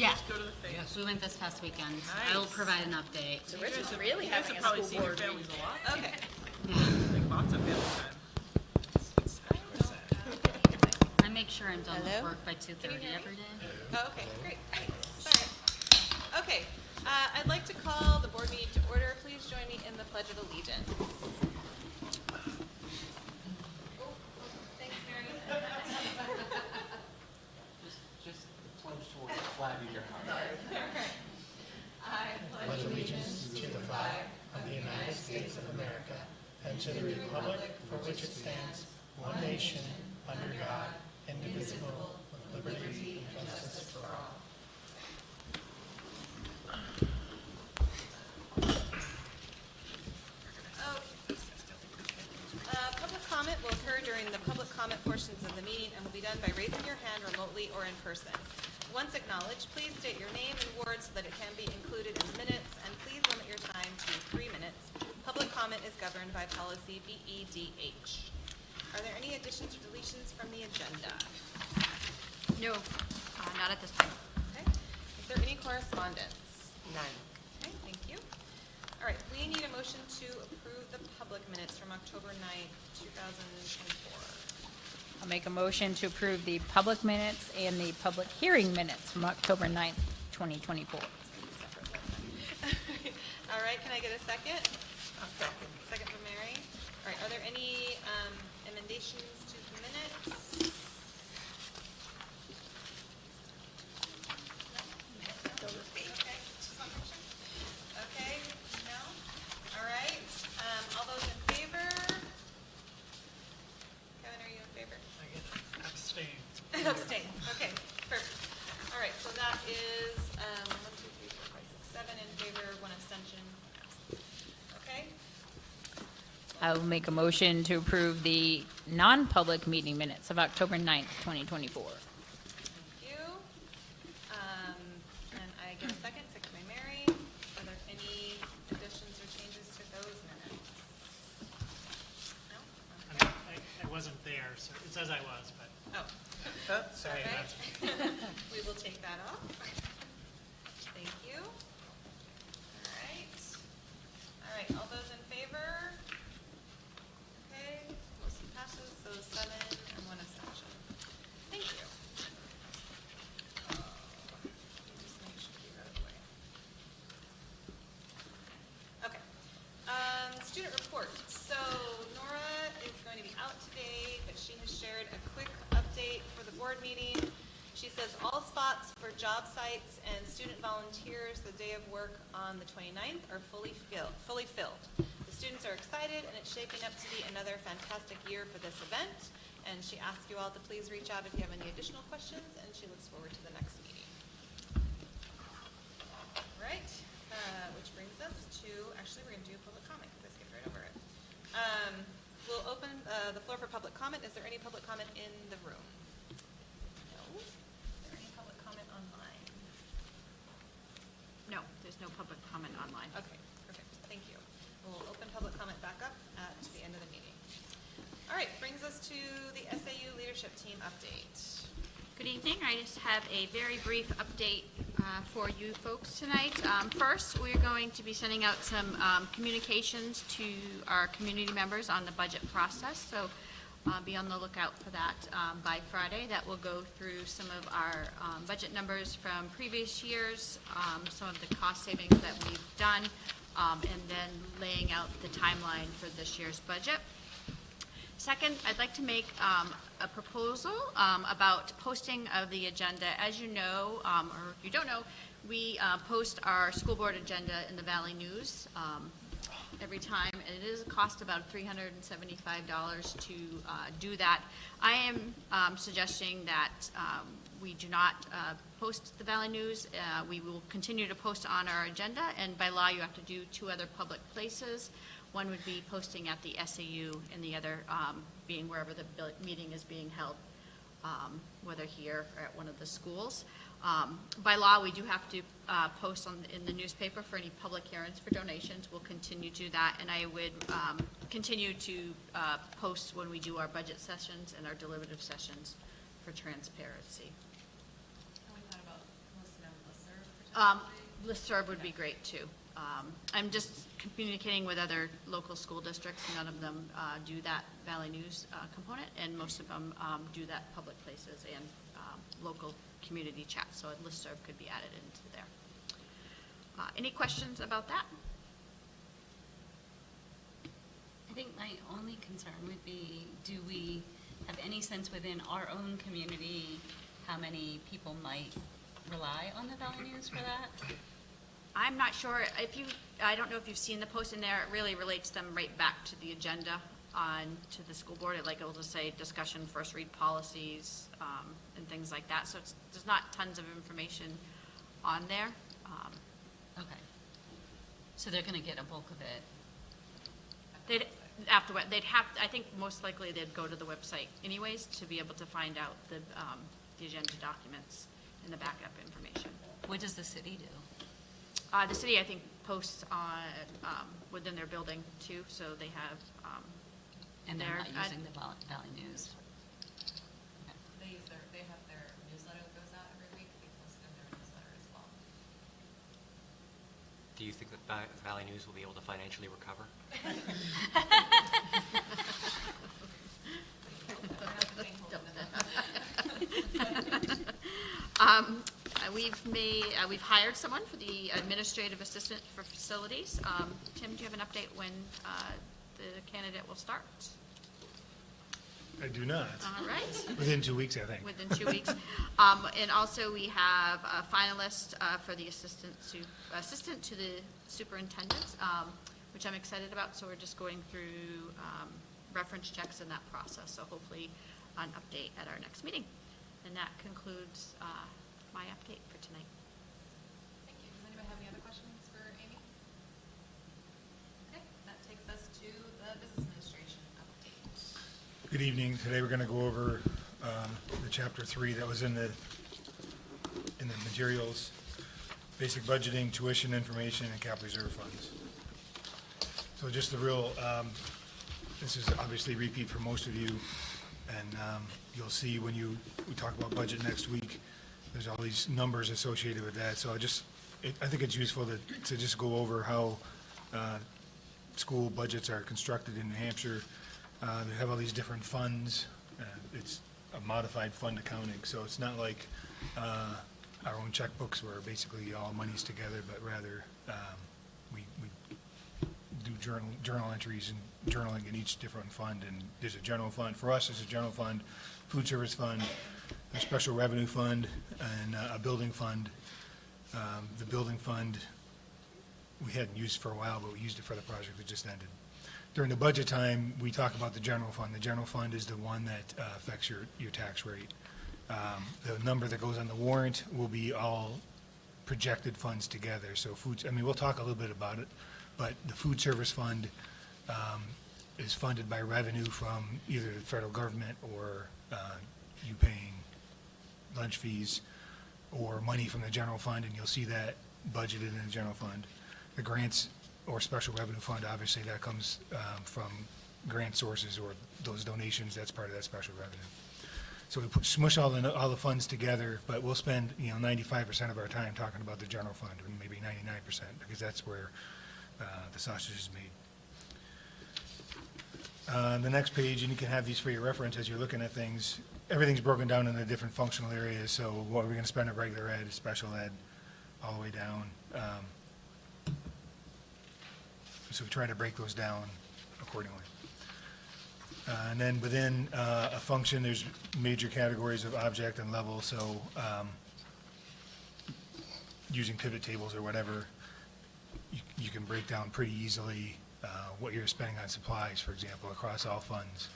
Yeah. Go to the thing. Yes. We went this past weekend. Nice. I will provide an update. So Rich is really You guys having have a probably school seen your board families meeting. a lot. Okay. Like lots of family time. I make sure I'm done with Hello? work by 2:30 every day. Oh, okay, great. Sorry. Okay, I'd like to call the board meeting to order. Please join me in the Pledge of Allegiance. Thanks, Mary. Just plunge toward the flag in your heart. I pledge allegiance to the flag of the United States of America and to the republic for which it stands, one nation, under God, indivisible, with liberty and justice for all. Public comment will occur during the public comment portions of the meeting and will be done by raising your hand remotely or in person. Once acknowledged, please state your name and words so that it can be included in the minutes, and please limit your time to 3 minutes. Public comment is governed by policy BEDH. Are there any additions or deletions from the agenda? No, not at this time. Okay. Is there any correspondence? None. Okay, thank you. All right, we need a motion to approve the public minutes from October 9th, 2024. I'll make a motion to approve the public minutes and the public hearing minutes from October 9th, 2024. All right, can I get a second? Second from Mary. All right, are there any emendations to the minutes? Okay, no? All right, all those in favor? Kevin, are you in favor? I get abstain. Abstain, okay, perfect. All right, so that is 1, 2, 3, 4, 5, 6, 7 in favor, 1 abstention, 1 absent. Okay? I will make a motion to approve the non-public meeting minutes of October 9th, 2024. Thank you. And I get a second by Mary. Are there any additions or changes to those minutes? No? I Okay. mean, I wasn't there, so it says I was, but Oh, sorry, okay. that's We will take that off. Thank you. All right. All right, all those in favor? Okay, motion passes, so 7 and 1 abstention. Thank you. Let me just make sure you got it away. Okay. Student report. So Nora is going to be out today, but she has shared a quick update for the board meeting. She says all spots for job sites and student volunteers the day of work on the 29th are fully filled. The students are excited, and it's shaping up to be another fantastic year for this event. And she asks you all to please reach out if you have any additional questions, and she looks forward to the next meeting. All right, which brings us to, actually, we're going to do public comment, because I skipped right over it. We'll open the floor for public comment. Is there any public comment in the room? No. Is there any public comment online? No, there's no public comment online. Okay, perfect. Thank you. We'll open public comment back up at the end of the meeting. All right, brings us to the SAU leadership team update. Good evening. I just have a very brief update for you folks tonight. First, we're going to be sending out some communications to our community members on the budget process, so be on the lookout for that by Friday. That will go through some of our budget numbers from previous years, some of the cost savings that we've done, and then laying out the timeline for this year's budget. Second, I'd like to make a proposal about posting of the agenda. As you know, or if you don't know, we post our school board agenda in the Valley News every time, and it is a cost about $375 to do that. I am suggesting that we do not post the Valley News. We will continue to post on our agenda, and by law you have to do 2 other public places. One would be posting at the SAU, and the other being wherever the meeting is being held, whether here or at one of the schools. By law, we do have to post in the newspaper for any public hearings for donations. We'll continue to do that, and I would continue to post when we do our budget sessions and our deliberative sessions for transparency. And we thought about posting on the Listserv would be great too. I'm just communicating with other local school districts. None of them do that Valley News component, and most of them do that public places and local community chats. So a listserv could be added into there. Any questions about that? I think my only concern would be, do we have any sense within our own community how many people might rely on the Valley News for that? I'm not sure I don't know if you've seen the post in there. It really relates them right back to the agenda to the school board. It'll just say discussion, first read policies, and things like that. So there's not tons of information on there. Okay. So they're going to get a bulk of it. I think most likely they'd go to the website anyways to be able to find out the agenda documents and the backup information. What does the city do? The city, I think, posts on, within their building too, so they have, And they're They're- not using the Valley News? They have their newsletter that goes out every week. They post it in their newsletter as well. Do you think that Valley News will be able to financially recover? We've hired someone for the administrative assistant for facilities. Tim, do you have an update when the candidate will start? I do not. All right. Within 2 weeks, I think. Within 2 weeks. And also, we have a finalist for the assistant to the superintendent, which I'm excited about. So we're just going through reference checks in that process. So hopefully an update at our next meeting. And that concludes my update for tonight. Thank you. Does anybody have any other questions for Amy? Okay, that takes us to the business administration update. Good evening. Today we're going to go over the chapter 3 that was in the materials, basic budgeting, tuition information, and capital reserve funds. So just the real, this is obviously a repeat for most of you, and you'll see when we talk about budget next week, there's all these numbers associated with that. So I think it's useful to just go over how school budgets are constructed in New Hampshire. They have all these different funds. It's a modified fund accounting, so it's not like our own checkbooks where basically all money's together, but rather we do journal entries and journaling in each different fund. And there's a general fund. For us, there's a general fund, food service fund, a special revenue fund, and a building fund. The building fund we hadn't used for a while, but we used it for the project that just ended. During the budget time, we talk about the general fund. The general fund is the one that affects your tax rate. The number that goes on the warrant will be all projected funds together. So we'll talk a little bit about it, but the food service fund is funded by revenue from either the federal government or you paying lunch fees or money from the general fund, and you'll see that budgeted in the general fund. The grants or special revenue fund, obviously that comes from grant sources or those donations. That's part of that special revenue. So we smush all the funds together, but we'll spend 95% of our time talking about the general fund, and maybe 99%, because that's where the sausage is made. The next page, and you can have these for your reference as you're looking at things. Everything's broken down into different functional areas. So what are we going to spend on regular ed, special ed, all the way down. So we try to break those down accordingly. And then within a function, there's major categories of object and level. So using pivot tables or whatever, you can break down pretty easily what you're spending on supplies, for example, across all funds,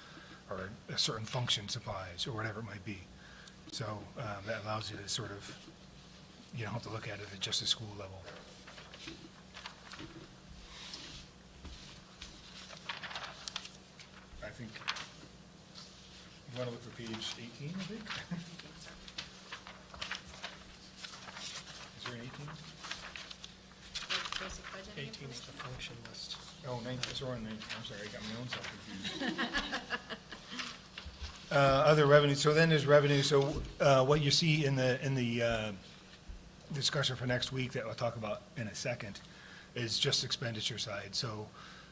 or a certain function supplies, or whatever it might be. So that allows you to sort of, you don't have to look at it at just a school level. I think, you want to look for page 18, I think? Is there an 18? Basic budgeting 18 is information? the function list. Oh, 19, so we're on 19, I'm sorry, I got my own self confused. Other revenue, so then there's revenue, so what you see in the discussion for next week that I'll talk about in a second is just expenditure side. So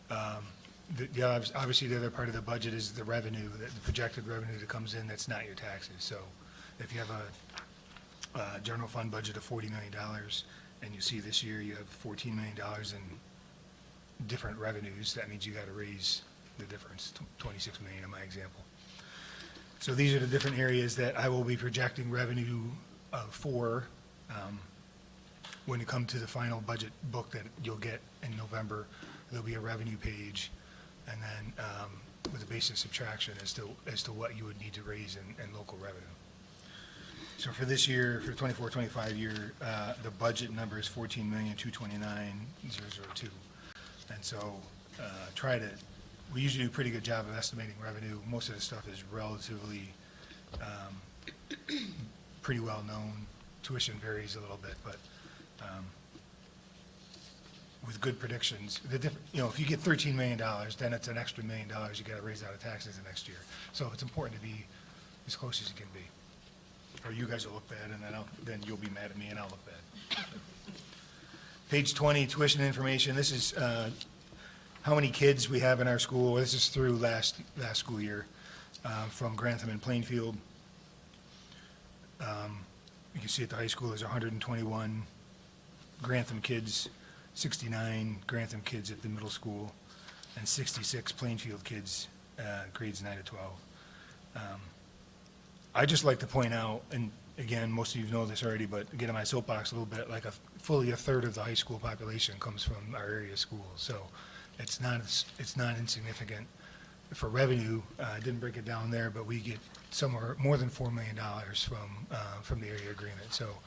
obviously the other part of the budget is the revenue, the projected revenue that comes in that's not your taxes. So if you have a general fund budget of $40 million and you see this year you have $14 million in different revenues, that means you got to raise the difference, 26 million in my example. So these are the different areas that I will be projecting revenue for when you come to the final budget book that you'll get in November. There'll be a revenue page, and then with a basic subtraction as to what you would need to raise in local revenue. So for this year, for 24-25 year, the budget number is $14,229,002, and so we usually do a pretty good job of estimating revenue. Most of the stuff is relatively pretty well known. Tuition varies a little bit, but with good predictions, if you get $13 million, then it's an extra $1 million you got to raise out of taxes the next year. So it's important to be as close as you can be, or you guys will look bad, and then you'll be mad at me, and I'll look bad. Page 20, tuition information. This is how many kids we have in our school. This is through last school year from Grantham and Plainfield. You can see at the high school there's 121 Grantham kids, 69 Grantham kids at the middle school, and 66 Plainfield kids, grades 9 to 12. I just like to point out, and again, most of you know this already, but get in my soapbox a little bit, like fully a third of the high school population comes from our area schools. So it's not insignificant for revenue. I didn't break it down there, but we get somewhere more than $4 million from the area agreement. So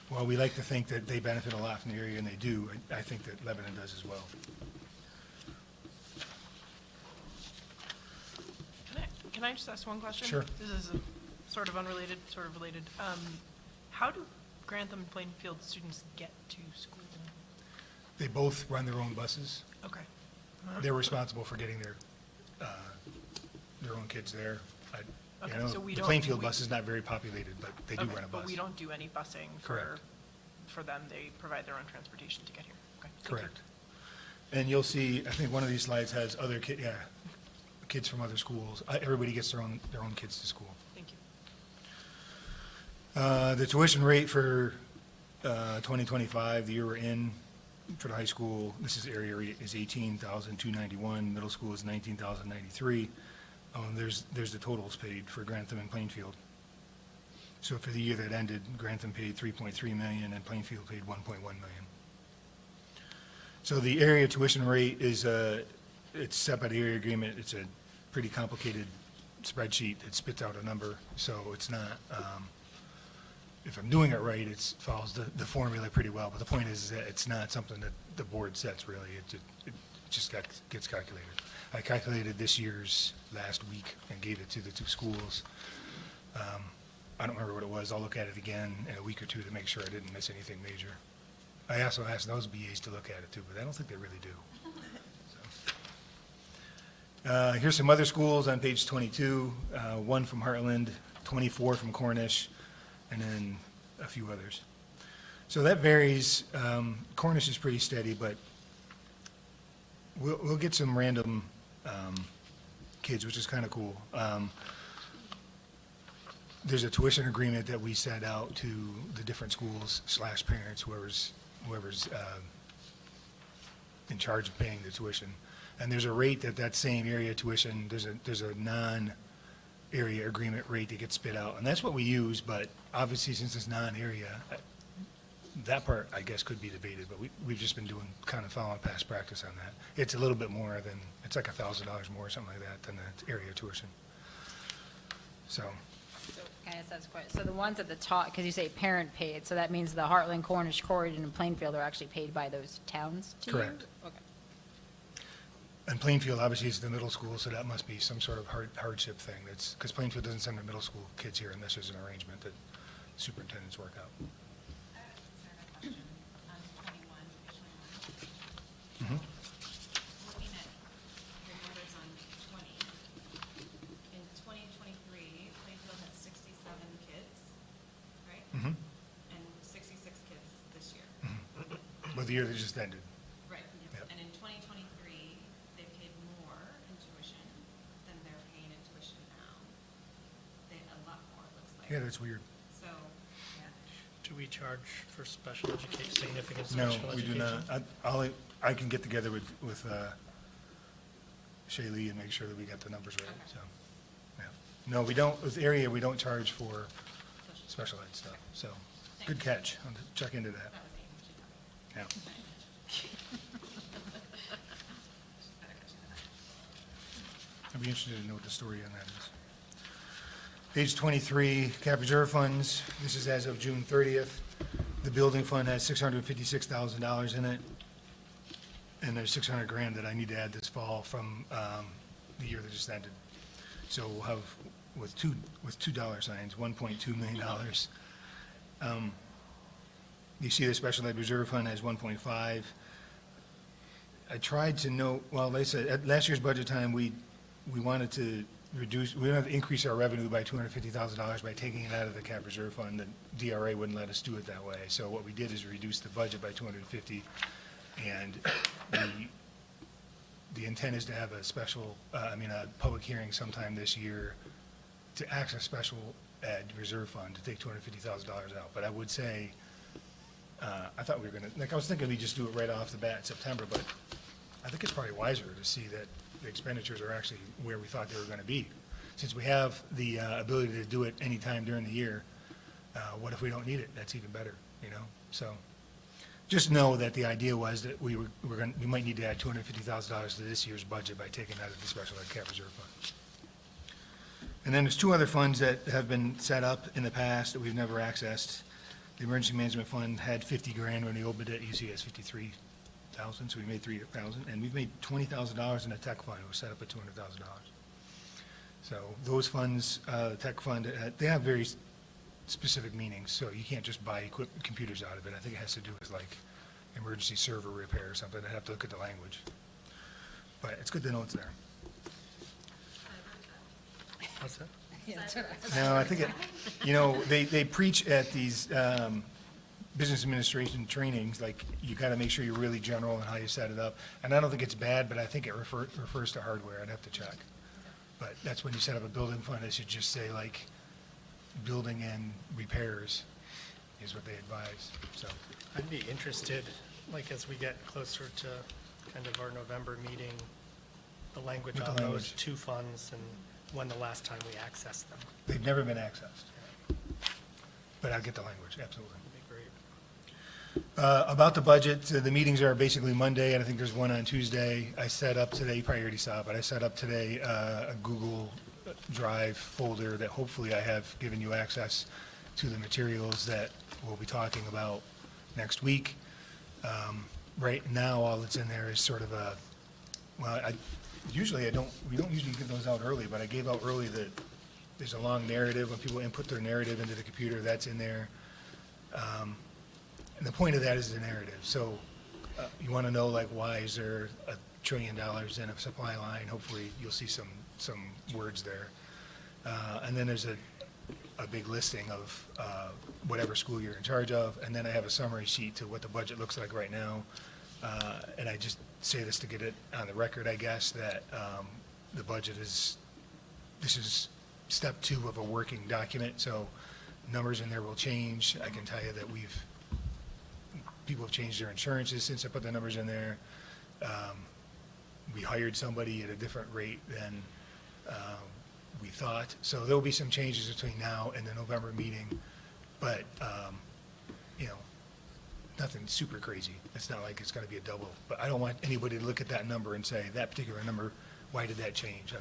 while we like to think that they benefit a lot from the area, and they do, I think that Lebanon does as well. Can I just ask one question? Sure. This is sort of unrelated, sort of related. How do Grantham and Plainfield students get to school? They both run their own buses. Okay. They're responsible for getting their own kids there. Okay, You know, so we the don't- Plainfield we- bus is not very populated, but they do Okay, run a bus. But we don't do any busing Correct. for them. They provide their own transportation to get here. Okay, thank you. Correct. And you'll see, I think one of these slides has other kids from other schools. Everybody gets their own kids to school. Thank you. The tuition rate for 2025, the year we're in, for the high school, this is area rate, is 18,291. Middle school is 19,093. There's the totals paid for Grantham and Plainfield. So for the year that ended, Grantham paid $3.3 million and Plainfield paid $1.1 million. So the area tuition rate is it's set by the area agreement. It's a pretty complicated spreadsheet that spits out a number. So it's not, if I'm doing it right, it follows the formula pretty well. But the point is that it's not something that the board sets really. It just gets calculated. I calculated this year's last week and gave it to the two schools. I don't remember what it was. I'll look at it again in a week or two to make sure I didn't miss anything major. I also asked those BAs to look at it too, but I don't think they really do. So. Here's some other schools on page 22, one from Heartland, 24 from Cornish, and then a few others. So that varies. Cornish is pretty steady, but we'll get some random kids, which is kind of cool. There's a tuition agreement that we send out to the different schools / parents, whoever's in charge of paying the tuition. And there's a rate that same area tuition, there's a non-area agreement rate that gets spit out. And that's what we use, but obviously since it's non-area, that part, I guess, could be debated, but we've just been kind of following past practice on that. It's a little bit more than, it's like $1,000 more or something like that than the area tuition. So, Kind of says quite, so the ones at the top, because you say parent paid, so that means the Heartland, Cornish, Corydon, and Plainfield are actually paid by those towns to you? Correct. Okay. and Plainfield obviously is the middle school, so that must be some sort of hardship thing. That's, because Plainfield doesn't send their middle school kids here unless there's an arrangement that superintendents work out. I have a question on 21, page 21. Mhm. Looking at your numbers on 20, in 2023, Plainfield had 67 kids, right? Mhm. And 66 the year that just ended. Right. Yep. And in 2023, they paid more in tuition than they're paying in tuition now. A lot more, it looks like. Yeah, that's weird. So, yeah. Do we charge for special education, significant No, special we do education? not. I can get together with Shaylee and make sure that we got the numbers right, Okay. so, yeah. No, we don't, with area, we don't charge for special ed stuff, so, good catch. I'll check into that. That was Amy, she told me. Yeah. She's better catching that. I'd be interested to know what the story on that is. Page 23, cap reserve funds. This is as of June 30th. The building fund has $656,000 in it. And there's 600 grand that I need to add this fall from the year that just ended. So we'll have, with two dollar signs, $1.2 million. You see the special ed reserve fund has 1.5. I tried to note, well, they said, at last year's budget time, we wanted to reduce, we wanted to increase our revenue by $250,000 by taking it out of the cap reserve fund. The DRA wouldn't let us do it that way. So what we did is reduce the budget by 250, and the intent is to have a special, a public hearing sometime this year to access special ed reserve fund to take $250,000 out. But I would say, I thought we were gonna, I was thinking we just do it right off the bat in September, but I think it's probably wiser to see that the expenditures are actually where we thought they were gonna be. Since we have the ability to do it anytime during the year, what if we don't need it? That's even better, So just know that the idea was that we might need to add $250,000 to this year's budget by taking that out of the special ed cap reserve fund. And then there's two other funds that have been set up in the past that we've never accessed. The emergency management fund had 50 grand when we opened it. You see it's 53,000, so we made 3,000, and we've made $20,000 in a tech fund. It was set up at $200,000. So those funds, the tech fund, they have very specific meanings, so you can't just buy computers out of it. I think it has to do with like emergency server repair or something. I have to look at the language. But it's good to know it's there. What's that? No, I think they preach at these business administration trainings, like, you got to make sure you're really general in how you set it up. And I don't think it's bad, but I think it refers to hardware. I'd have to check. But that's when you set up a building fund, it should just say, like, building and repairs is what they advise, so. I'd be interested, like, as we get closer to kind of our November meeting, the language With the on those language. two funds and when the last time we accessed them. They've never been accessed. But I'll get the language, absolutely. That'd be great. About the budget, the meetings are basically Monday, and I think there's one on Tuesday. I set up today, you probably already saw it, but I set up today a Google Drive folder that hopefully I have given you access to the materials that we'll be talking about next week. Right now, all that's in there is sort of we don't usually give those out early, but I gave out early that there's a long narrative. When people input their narrative into the computer, that's in there. And the point of that is the narrative. So you want to know, like, why is there $1 trillion in a supply line? Hopefully, you'll see some words there. And then there's a big listing of whatever school you're in charge of, and then I have a summary sheet to what the budget looks like right now. And I just say this to get it on the record, I guess, that the budget this is step 2 of a working document, so numbers in there will change. I can tell you that people have changed their insurances since I put the numbers in there. We hired somebody at a different rate than we thought. So there will be some changes between now and the November meeting, but, nothing super crazy. It's not like it's going to be a double, but I don't want anybody to look at that number and say, that particular number, why did that change?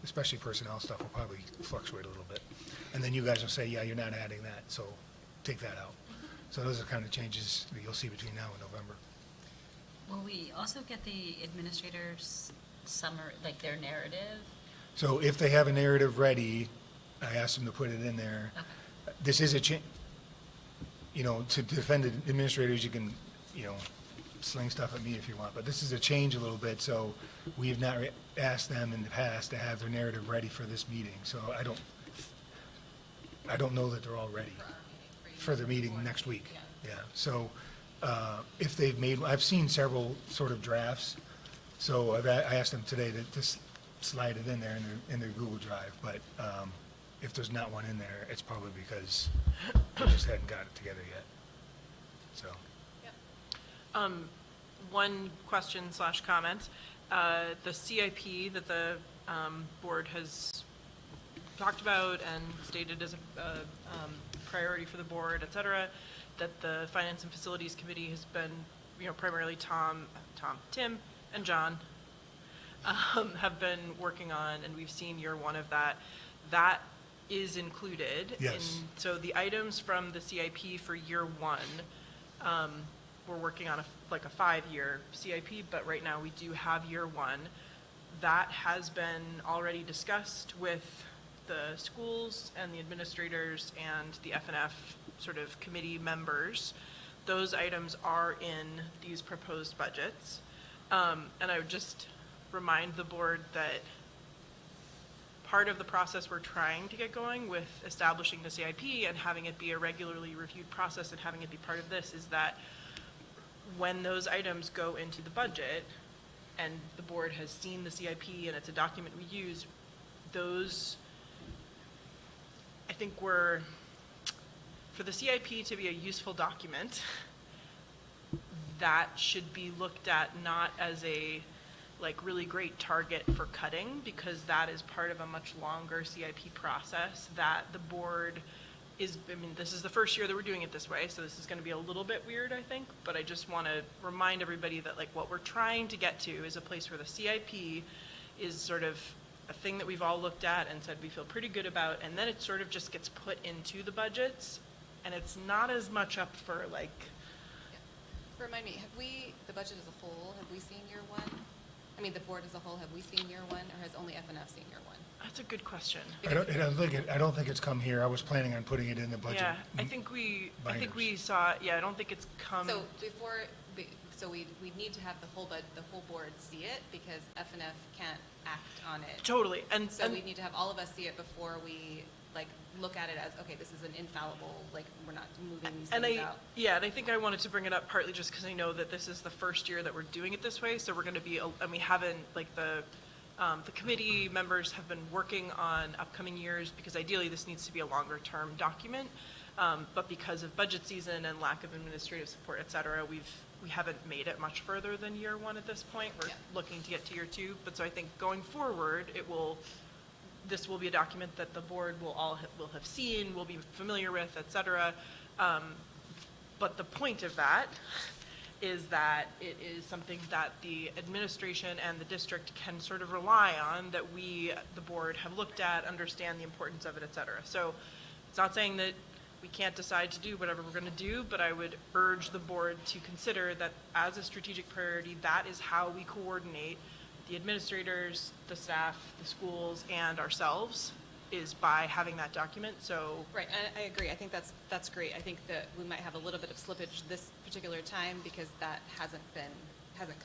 Especially personnel stuff will probably fluctuate a little bit. And then you guys will say, yeah, you're not adding that, so take that out. So those are kind of changes that you'll see between now and November. Will we also get the administrators' like their narrative? So if they have a narrative ready, I asked them to put it in there. Okay. This is a change, to defend the administrators, you can, sling stuff at me if you want, but this is a change a little bit, so we have not asked them in the past to have their narrative ready for this meeting, so I don't know that they're all ready for the meeting next week. Yeah, so if they've made, I've seen several sort of drafts, so I asked them today to just slide it in there in their Google Drive, but if there's not one in there, it's probably because they just hadn't got it together yet, so. One question / comment, the CIP that the board has talked about and stated as a priority for the board, et cetera, that the Finance and Facilities Committee has been, primarily Tim, and John have been working on, and we've seen year one of that. That is included. Yes. So the items from the CIP for year one, we're working on a 5-year CIP, but right now we do have year one. That has been already discussed with the schools and the administrators and the FNF sort of committee members. Those items are in these proposed budgets. And I would just remind the board that part of the process we're trying to get going with establishing the CIP and having it be a regularly reviewed process and having it be part of this is that when those items go into the budget and the board has seen the CIP and it's a document we use, those, I think for the CIP to be a useful document, that should be looked at not as a really great target for cutting, because that is part of a much longer CIP process that the board is, this is the first year that we're doing it this way, so this is gonna be a little bit weird, I think, but I just wanna remind everybody that what we're trying to get to is a place where the CIP is sort of a thing that we've all looked at and said we feel pretty good about, and then it sort of just gets put into the budgets, and it's not as much up for Remind me, the budget as a whole, have we seen year one? The board as a whole, have we seen year one, or has only FNF seen year one? That's a good question. I don't think it's come here. I was planning on putting it in the budget. Yeah, I think we binders. saw, I don't think it's come. So we need to have the whole board see it, because FNF can't act on it. Totally, and We need to have all of us see it before we look at it as, okay, this is an infallible, we're not moving these things out. Yeah, and I think I wanted to bring it up partly just because I know that this is the first year that we're doing it this way, so we're going to be, and we haven't, the committee members have been working on upcoming years, because ideally this needs to be a longer term document, but because of budget season and lack of administrative support, et cetera, we haven't made it much further than year one at this point. We're looking to get to year two, but so I think going forward, this will be a document that the board will have seen, will be familiar with, et cetera. But the point of that is that it is something that the administration and the district can sort of rely on, that we, the board, have looked at, understand the importance of it, et cetera. So it's not saying that we can't decide to do whatever we're going to do, but I would urge the board to consider that as a strategic priority, that is how we coordinate the administrators, the staff, the schools, and ourselves, is by having that document. So Right, and I agree. I think that's great. I think that we might have a little bit of slippage this particular time, because that hasn't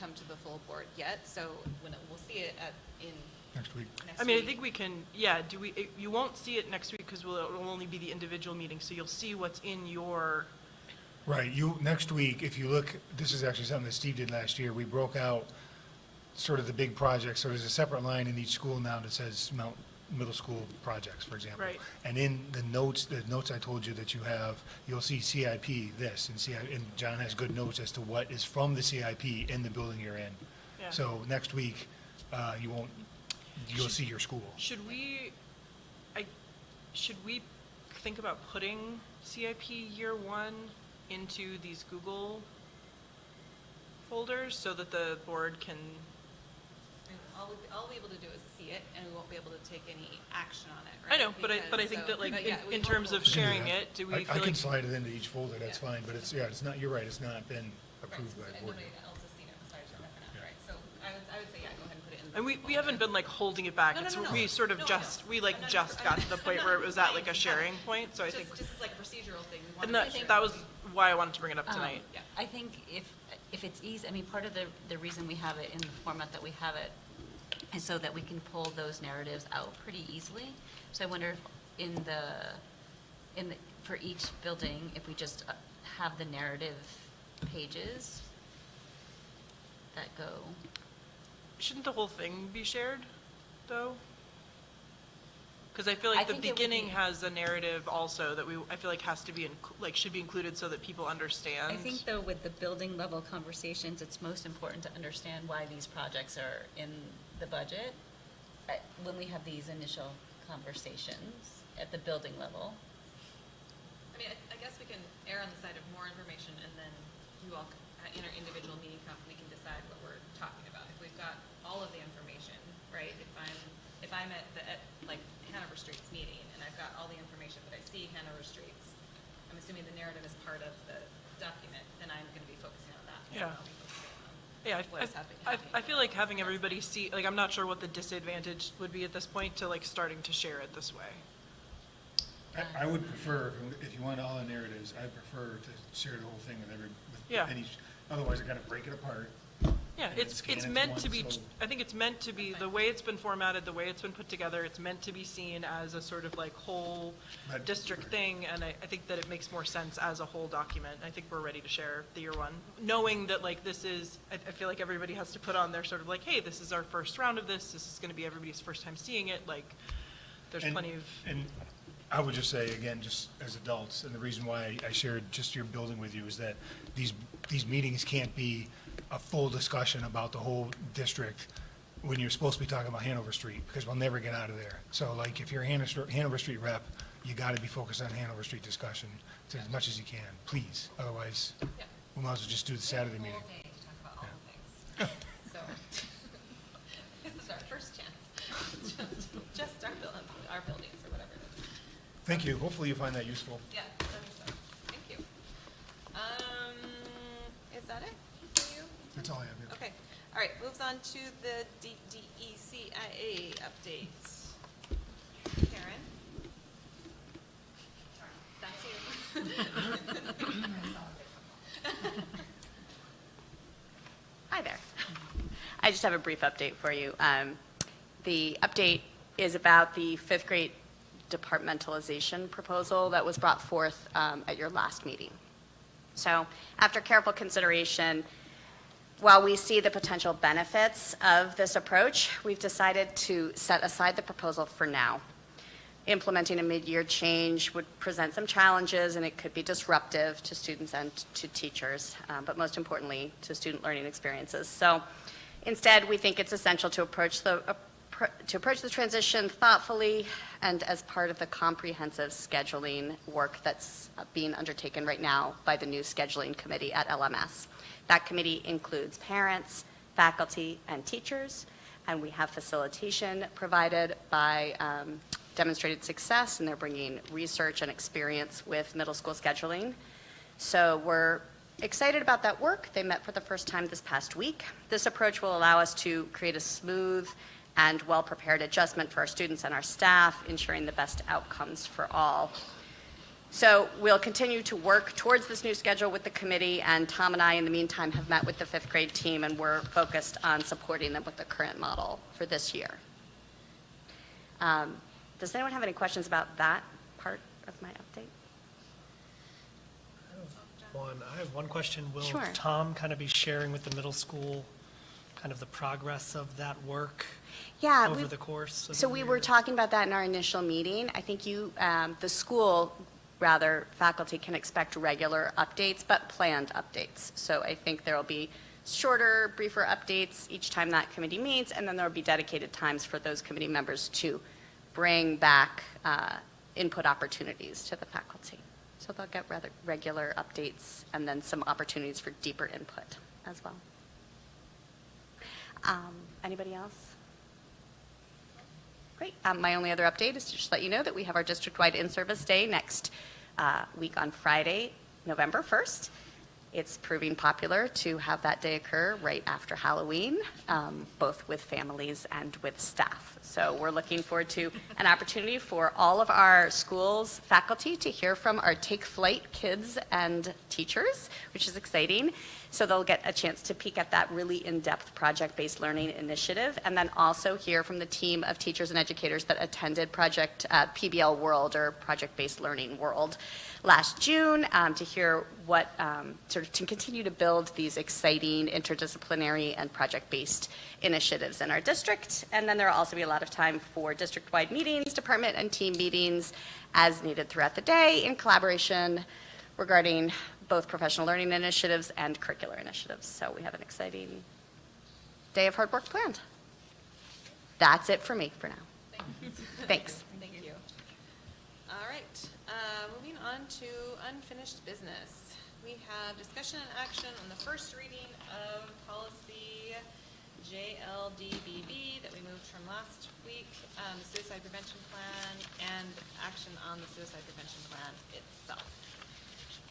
come to the full board yet. So we'll see it in Next week. next week. I think we can, you won't see it next week because it'll only be the individual meeting, so you'll see what's in your. Right, next week, if you look, this is actually something that Steve did last year. We broke out sort of the big projects. So there's a separate line in each school now that says Mount Middle School projects, for example. Right. And in the notes I told you that you have, you'll see CIP this, and John has good notes as to what is from the CIP in the building you're in. Yeah. So next week, you'll see your school. Should we think about putting CIP year one into these Google folders so that the board can? All we'll be able to do is see it, and we won't be able to take any action on it, I right? know, but I think that in terms of I can do sharing that. it, do we I feel can like? slide it into each folder, that's Yeah. fine, but it's not, you're right, it's not been Right, approved by the and board. nobody else has seen it besides from FNF, Yeah. right? So I would say, go ahead and put it in. the And we folder. haven't been holding it back. No, no, It's no, no. we sort of No, I just know. we No, no, just no, got to the point where it was at a sharing point. So I think, Just as a procedural thing. We want and to make sure that was why I wanted to bring it up Um, tonight. Yeah. I think if it's easy, part of the reason we have it in the format that we have it is so that we can pull those narratives out pretty easily. So I wonder if for each building, if we just have the narrative pages that go, Shouldn't the whole thing be shared, though? Because I feel I like the think it would beginning be- has a narrative also that I feel like has to be, should be included so that people understand. I think though with the building level conversations, it's most important to understand why these projects are in the budget. When we have these initial conversations at the building level. I mean, I guess we can err on the side of more information, and then you all, in our individual meeting, we can decide what we're talking about. If we've got all of the information, right? If I'm at like Hanover Street's meeting, and I've got all the information, but I see Hanover Street's, I'm assuming the narrative is part of the document, then I'm going to be focusing on that. Yeah. I'll be focusing on Yeah, what is happening. I feel like having everybody see, like, I'm not sure what the disadvantage would be at this point to like starting to share it this way. I would prefer, if you want all the narratives, I'd prefer to share the whole thing with Yeah. any, otherwise I gotta break it apart. Yeah, And it's scan it to meant to one, be, so- I think it's meant to be, the way it's been formatted, the way it's been put together, it's meant to be seen as a sort of like whole But- district thing, and I think that it makes more sense as a whole document. I think we're ready to share the year one, knowing that like this is, I feel like everybody has to put on their sort of like, hey, this is our first round of this is gonna be everybody's first time seeing it, like, there's And- plenty of, And I would just say, again, just as adults, and the reason why I shared just your building with you is that these meetings can't be a full discussion about the whole district when you're supposed to be talking about Hanover Street, because we'll never get out of there. So like, if you're a Hanover Street rep, you gotta be focused on Hanover Street discussion to as much as you can, please. Otherwise, we might as well just do the Saturday meeting. Whole day to talk about all the things. So, this is our first chance. Just our buildings or whatever it is. Thank you. Hopefully you find that useful. Yeah, I think so. Thank you. Is that it for you? That's all I have. Yeah. Okay. All right, moves on to the DDECIA update. Karen? That's you. Hi there. I just have a brief update for you. The update is about the fifth grade departmentalization proposal that was brought forth at your last meeting. So after careful consideration, while we see the potential benefits of this approach, we've decided to set aside the proposal for now. Implementing a mid-year change would present some challenges, and it could be disruptive to students and to teachers, but most importantly, to student learning experiences. So instead, we think it's essential to approach the transition thoughtfully and as part of the comprehensive scheduling work that's being undertaken right now by the new scheduling committee at LMS. That committee includes parents, faculty, and teachers, and we have facilitation provided by Demonstrated Success, and they're bringing research and experience with middle school scheduling. So we're excited about that work. They met for the first time this past week. This approach will allow us to create a smooth and well-prepared adjustment for our students and our staff, ensuring the best outcomes for all. So we'll continue to work towards this new schedule with the committee, and Tom and I, in the meantime, have met with the fifth grade team, and we're focused on supporting them with the current model for this year. Does anyone have any questions about that part of my update? I have one question. Will Sure. Tom kind of be sharing with the middle school kind of the progress of that work Yeah. over the course of So the we year? were talking about that in our initial meeting. I think the school, rather, faculty can expect regular updates, but planned updates. So I think there will be shorter, briefer updates each time that committee meets, and then there will be dedicated times for those committee members to bring back input opportunities to the faculty. So they'll get rather regular updates and then some opportunities for deeper input as well. Anybody else? Great. My only other update is to just let you know that we have our district-wide in-service day next week on Friday, November 1st. It's proving popular to have that day occur right after Halloween, both with families and with staff. So we're looking forward to an opportunity for all of our schools' faculty to hear from our Take Flight kids and teachers, which is exciting. So they'll get a chance to peek at that really in-depth project-based learning initiative, and then also hear from the team of teachers and educators that attended Project PBL World, or Project-Based Learning World, last June, to hear what, sort of to continue to build these exciting interdisciplinary and project-based initiatives in our district. And then there will also be a lot of time for district-wide meetings, department and team meetings as needed throughout the day in collaboration regarding both professional learning initiatives and curricular initiatives. So we have an exciting day of hard work planned. That's it for me for now. Thanks. Thank you. All right, moving on to unfinished business. We have discussion and action on the first reading of policy JLDBB that we moved from last week, the suicide prevention plan, and action on the suicide prevention plan itself.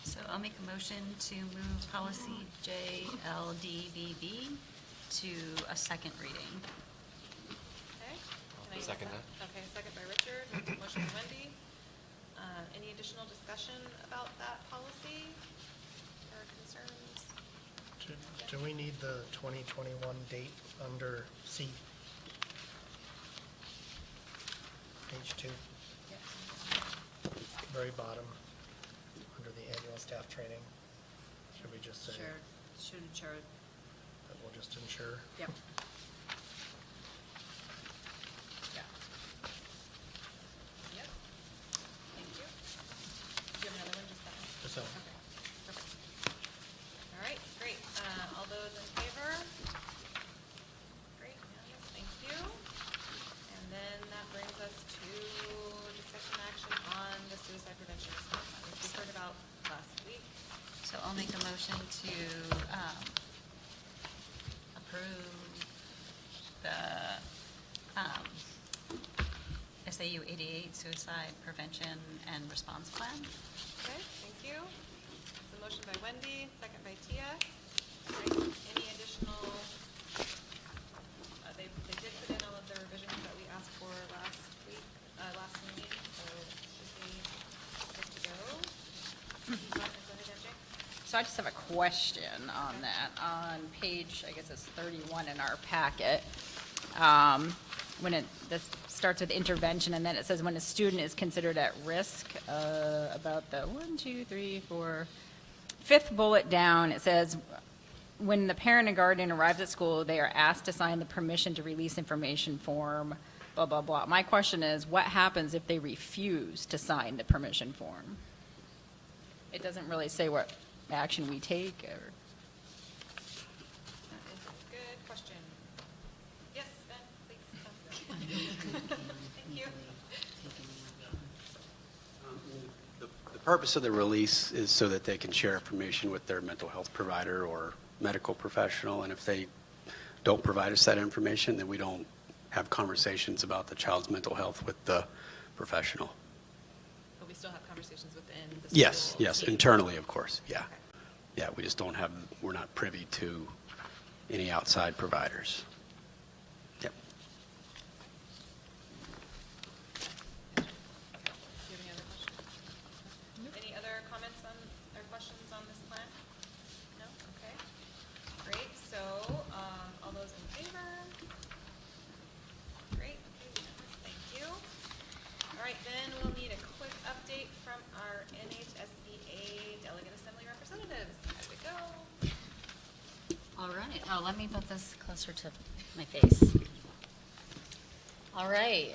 So I'll make a motion to move policy JLDBB to a second reading. Okay? Can I get a Second sec- Okay, second by Richard, motion by Wendy. Any additional discussion about that policy or concerns? Do we need the 2021 date under C? Page 2, very bottom, under the annual staff training. Should we just say Sure. that we'll just ensure? Yep. Yep. Thank you. Do you have another one, just that one? Just that one. Okay, perfect. All right, great. All those in favor? Great, unanimous, thank you. And then that brings us to discussion action on the suicide prevention response plan, which we heard about last week. So I'll make a motion to approve the SAU 88 suicide prevention and response plan. Okay, thank you. It's a motion by Wendy, second by Tia. Right, any additional, they did put in all of the revisions that we asked for last week, last meeting, so should be good to go. Go ahead, MJ. So I just have a question on that. On page, I guess it's 31 in our packet, this starts with intervention, and then it says when a student is considered at risk, about the 5th bullet down, it says, when the parent and guardian arrives at school, they are asked to sign the permission to release information form, blah, blah, blah. My question is, what happens if they refuse to sign the permission form? It doesn't really say what action we take, or... That is a good question. Yes, Ben, please. Thank you. The purpose of the release is so that they can share information with their mental health provider or medical professional, and if they don't provide us that information, then we don't have conversations about the child's mental health with the professional. But we still have conversations within the school. Yes, team. internally, of course, yeah. Okay. Yeah, we just don't have, we're not privy to any outside providers. Yep. Do you have any other questions? Any other comments on, or questions on this plan? No? Okay. Great, so, all those in favor? Great, okay, unanimous, thank you. All right, then we'll need a quick update from our NHSBA Delegate Assembly representatives. How did it go? All right. Oh, let me put this closer to my face. All right.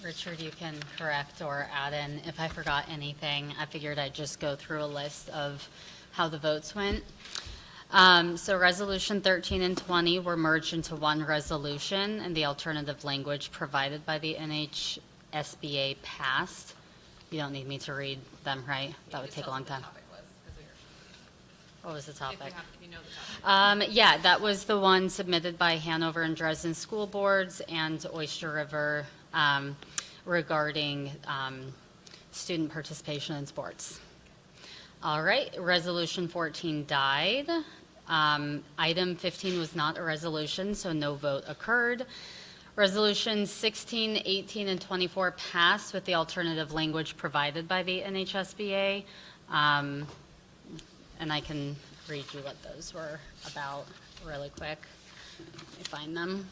Richard, you can correct or add in if I forgot anything. I figured I'd just go through a list of how the votes went. So Resolution 13 and 20 were merged into one resolution, and the alternative language provided by the NHSBA passed. You don't need me to read them, right? That would Just take a tell us long what the time. topic was, 'cause we were- What was the topic? If you know the topic. Yeah, that was the one submitted by Hanover and Dresden School Boards and Oyster River regarding student participation in sports. All right, Resolution 14 died. Item 15 was not a resolution, so no vote occurred. Resolutions 16, 18, and 24 passed with the alternative language provided by the NHSBA. And I can read you what those were about really quick. Let me find them.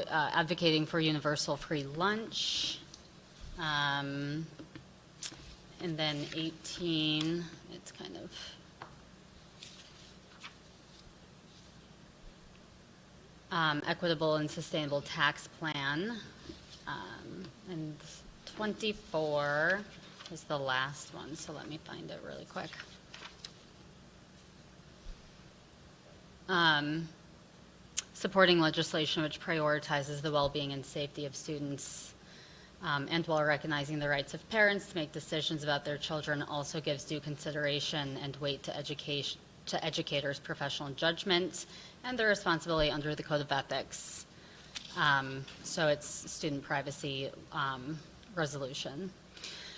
Advocating for universal free lunch. And then 18, it's kind of, equitable and sustainable tax plan. And 24 is the last one, so let me find it really quick. Supporting legislation which prioritizes the well-being and safety of students, and while recognizing the rights of parents to make decisions about their children, also gives due consideration and weight to educators' professional judgment and their responsibility under the Code of Ethics. So it's student privacy resolution.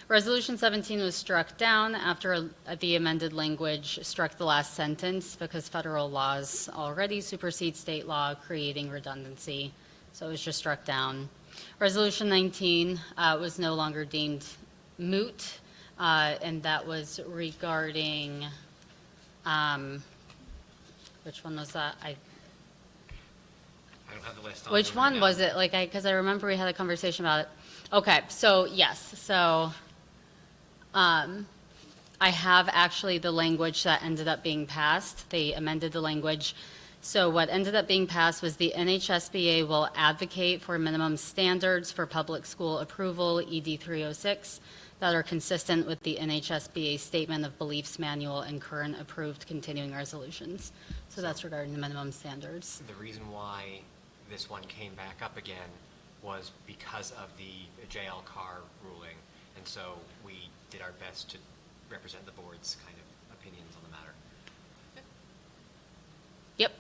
Resolution 17 was struck down after the amended language struck the last sentence because federal laws already supersede state law, creating redundancy. So it was just struck down. Resolution 19 was no longer deemed moot, and that was regarding, which one was that? I don't have the list on. Which one was it? Like, because I remember we had a conversation about it. Okay, so yes, so I have actually the language that ended up being passed. They amended the language. So what ended up being passed was the NHSBA will advocate for minimum standards for public school approval, ED 306, that are consistent with the NHSBA Statement of Beliefs Manual and current approved continuing resolutions. So that's regarding the minimum standards. The reason why this one came back up again was because of the JL Carr ruling, and so we did our best to represent the board's kind of opinions on the matter. Yep.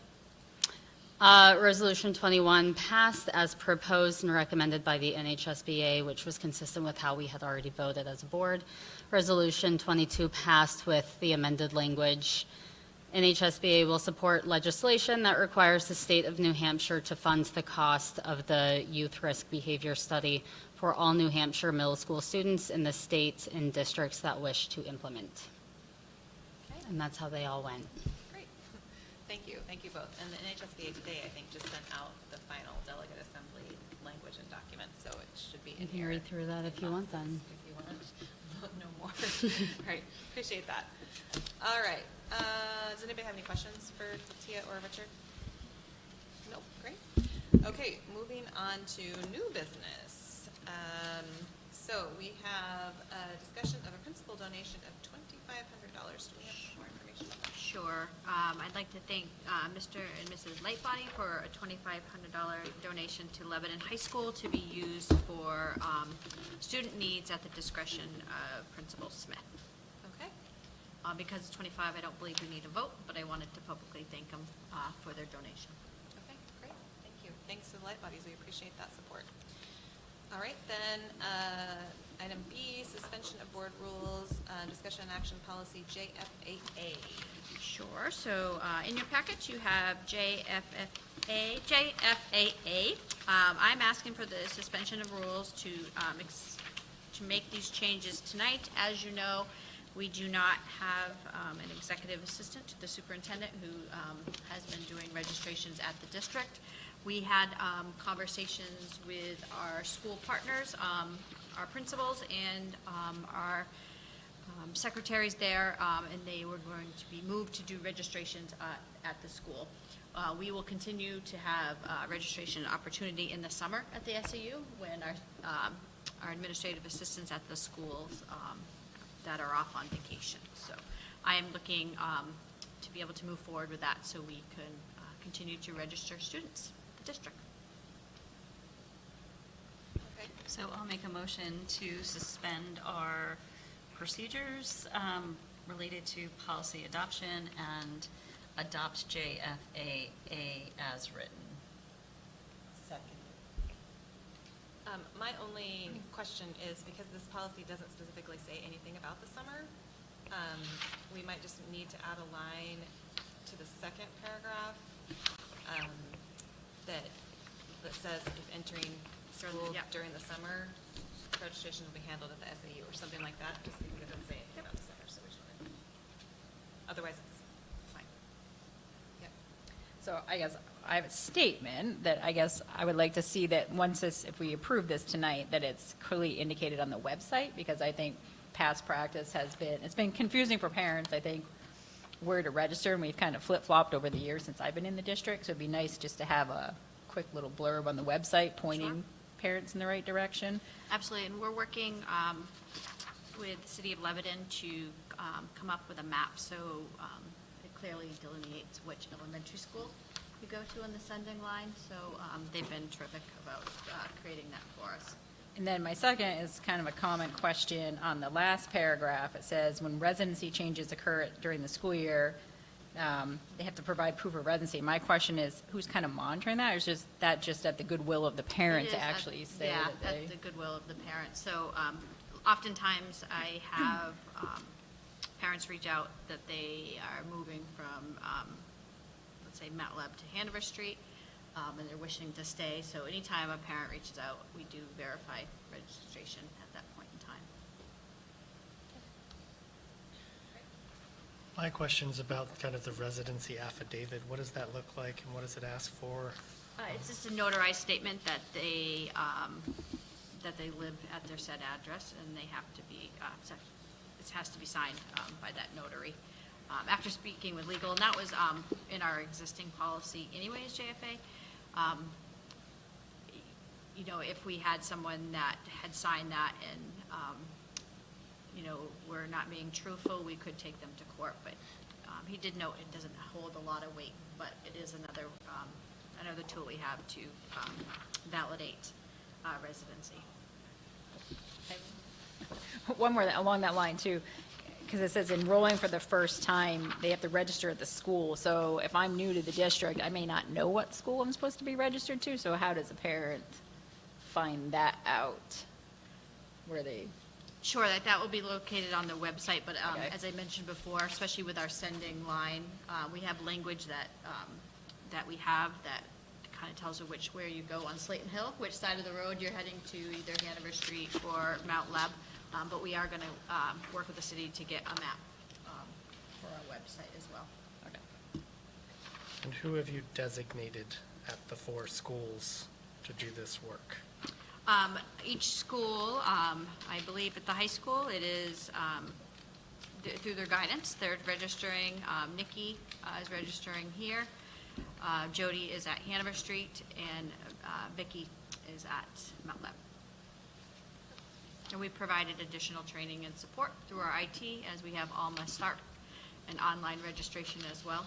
Resolution 21 passed as proposed and recommended by the NHSBA, which was consistent with how we had already voted as a board. Resolution 22 passed with the amended language. NHSBA will support legislation that requires the state of New Hampshire to fund the cost of the youth risk behavior study for all New Hampshire middle school students in the state and districts that wish to implement. Okay. And that's how they all went. Great. Thank you both. And the NHSBA today, I think, just sent out the final delegate assembly language and documents, so it should be in You can here. read through that if you want then. If you want, no more. All right, appreciate that. All right, does anybody have any questions for Tia or Richard? Nope, great. Okay, moving on to new business. So we have a discussion of a principal donation of $2,500. Do we have more information on that? Sure. I'd like to thank Mr. and Mrs. Lightbody for a $2,500 donation to Lebanon High School to be used for student needs at the discretion of Principal Smith. Okay, Because it's 25, I don't believe we need a vote, but I wanted to publicly thank them for their donation. okay, great, thank you. Thanks to the light bodies, we appreciate that support. All right, then, item B, suspension of board rules, discussion and action policy JFAA. Sure. So in your package, you have JFAA. I'm asking for the suspension of rules to make these changes tonight. As you know, we do not have an executive assistant to the superintendent who has been doing registrations at the district. We had conversations with our school partners, our principals, and our secretaries there, and they were going to be moved to do registrations at the school. We will continue to have registration opportunity in the summer at the SAU when our administrative assistants at the schools that are off on vacation. So I am looking to be able to move forward with that so we can continue to register students at the district. Okay, So I'll make a motion to suspend our procedures related to policy adoption and adopt JFAA as written. second. My only question is, because this policy doesn't specifically say anything about the summer, we might just need to add a line to the second paragraph that says if entering school Yeah. during the summer, registration will be handled at the SAU or something like that, just because it doesn't say anything about the center, so we just wanted. Otherwise, it's fine. Yep. So I guess I have a statement that I guess I would like to see that once this, if we approve this tonight, that it's clearly indicated on the website, because I think past practice has been, it's been confusing for parents, I think, where to register, and we've kind of flip-flopped over the years since I've been in the district, so it'd be nice just to have a quick little blurb on the website pointing parents in the right direction. Absolutely, and we're working with the city of Lebanon to come up with a map, so it clearly delineates which elementary school you go to on the sending line, so they've been terrific about creating that for us. And then my second is kind of a comment question on the last paragraph. It says, when residency changes occur during the school year, they have to provide proof of residency. My question is, who's kind of monitoring that, or is just at the goodwill of the parent It to is actually say yeah, that they? at the goodwill of the parents. So oftentimes I have parents reach out that they are moving from, let's say, Matlab to Hanover Street, and they're wishing to stay. So anytime a parent reaches out, we do verify registration at that point in time. My question's about kind of the residency affidavit. What does that look like, and what does it ask for? It's just a notarized statement that they live at their said address, and they have to be, it has to be signed by that notary. After speaking with legal, and that was in our existing policy anyways, JFA, you know, if we had someone that had signed that and, you know, were not being truthful, we could take them to court, but he did note it doesn't hold a lot of weight, but it is another tool we have to validate residency. One more along that line too, because it says enrolling for the first time, they have to register at the school. So if I'm new to the district, I may not know what school I'm supposed to be registered to. So how does a parent find that out? Where they? Sure, that will be located on the website, but Okay. as I mentioned before, especially with our sending line, we have language that we have that kind of tells you where you go on Slayton Hill, which side of the road you're heading to, either Hanover Street or Mount Leb. But we are going to work with the city to get a map for our website as well. Okay. And who have you designated at the 4 schools to do this work? Each school, I believe at the high school, it is through their guidance. They're registering. Nikki is registering here. Jody is at Hanover Street, and Vicki is at Mount Leb. And we provided additional training and support through our IT, as we have Alma Start and online registration as well.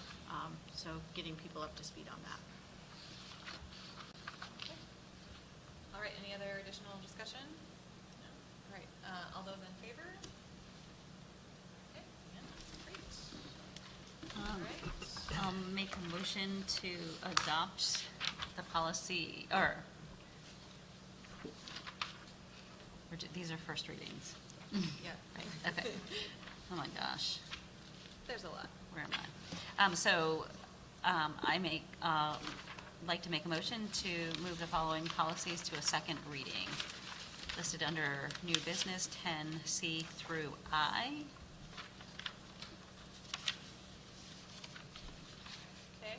So getting people up to speed on that. All right, any other additional discussion? No. All right, all those in favor? Okay, yeah, great. All right. I'll make a motion to adopt the policy, or these are first readings, Yeah, right? Okay. Oh my gosh, there's a lot. where am I? Like to make a motion to move the following policies to a second reading, listed under new business 10C through I. Okay,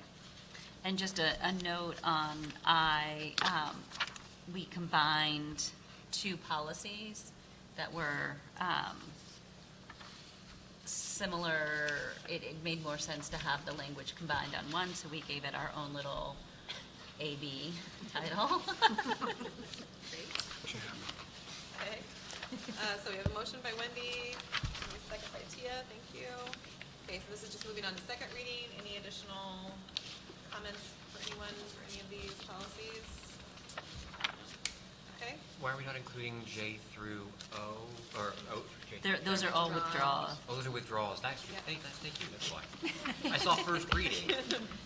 And just a note on I, we combined 2 policies that were similar. It made more sense to have the language combined on one, so we gave it our own little AB title. okay. So we have a motion by Wendy, and a second by Tia, thank you. Okay, so this is just moving on to second reading. Any additional comments for anyone for any of these policies? Okay, Why are we not including J through O, or O through J? Those are all withdrawals. Oh, those are withdrawals. Thank Yeah. you, that's why. I saw first reading.